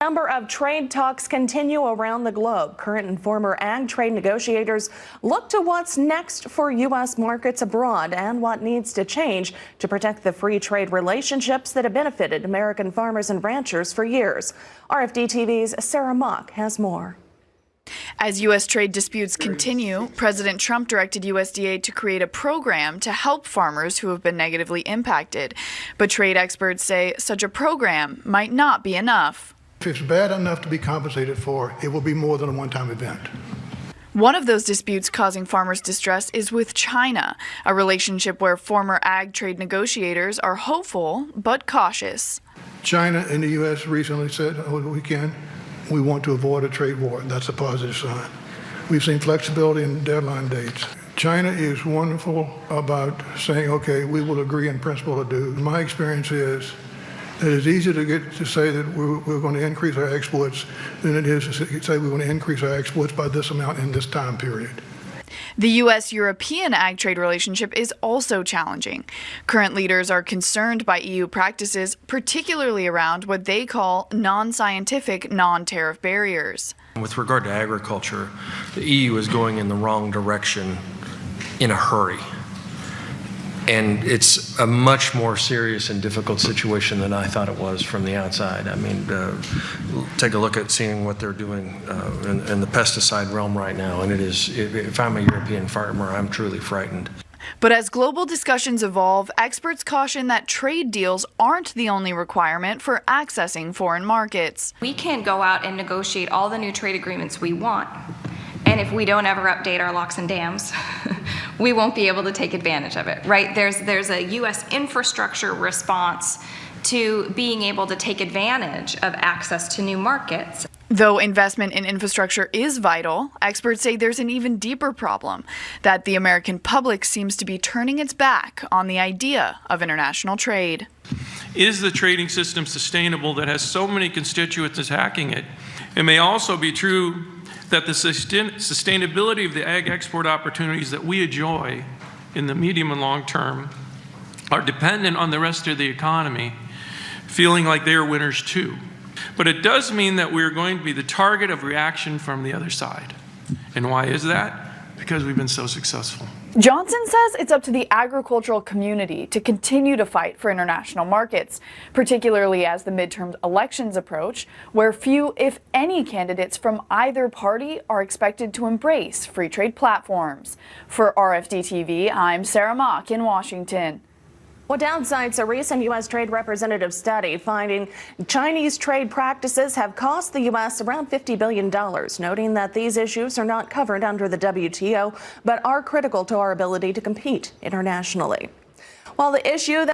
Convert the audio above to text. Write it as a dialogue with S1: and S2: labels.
S1: A number of trade talks continue around the globe. Current and former ag trade negotiators look to what's next for U.S. markets abroad and what needs to change to protect the free trade relationships that have benefited American farmers and ranchers for years. RFD-TV's Sarah Mock has more.
S2: As U.S. trade disputes continue, President Trump directed USDA to create a program to help farmers who have been negatively impacted. But trade experts say such a program might not be enough.
S3: If it's bad enough to be compensated for, it will be more than a one-time event.
S2: One of those disputes causing farmers distress is with China, a relationship where former ag trade negotiators are hopeful but cautious.
S3: China and the U.S. recently said over the weekend, we want to avoid a trade war. That's a positive sign. We've seen flexibility in deadline dates. China is wonderful about saying, okay, we will agree in principle to do. My experience is that it's easier to say that we're going to increase our exports than it is to say we're going to increase our exports by this amount in this time period.
S2: The U.S.-European ag trade relationship is also challenging. Current leaders are concerned by EU practices, particularly around what they call non-scientific, non-tariff barriers.
S4: With regard to agriculture, the EU is going in the wrong direction in a hurry. And it's a much more serious and difficult situation than I thought it was from the outside. I mean, take a look at seeing what they're doing in the pesticide realm right now. And it is, if I'm a European farmer, I'm truly frightened.
S2: But as global discussions evolve, experts caution that trade deals aren't the only requirement for accessing foreign markets.
S5: We can go out and negotiate all the new trade agreements we want. And if we don't ever update our locks and dams, we won't be able to take advantage of it, right? There's a U.S. infrastructure response to being able to take advantage of access to new markets.
S2: Though investment in infrastructure is vital, experts say there's an even deeper problem, that the American public seems to be turning its back on the idea of international trade.
S6: Is the trading system sustainable that has so many constituents attacking it? It may also be true that the sustainability of the ag export opportunities that we enjoy in the medium and long term are dependent on the rest of the economy feeling like they're winners too. But it does mean that we're going to be the target of reaction from the other side. And why is that? Because we've been so successful.
S2: Johnson says it's up to the agricultural community to continue to fight for international markets, particularly as the midterm elections approach, where few, if any, candidates from either party are expected to embrace free trade platforms. For RFD-TV, I'm Sarah Mock in Washington.
S1: What downsides a recent U.S. Trade Representative study finding Chinese trade practices have cost the U.S. around $50 billion, noting that these issues are not covered under the WTO, but are critical to our ability to compete internationally. While the issue that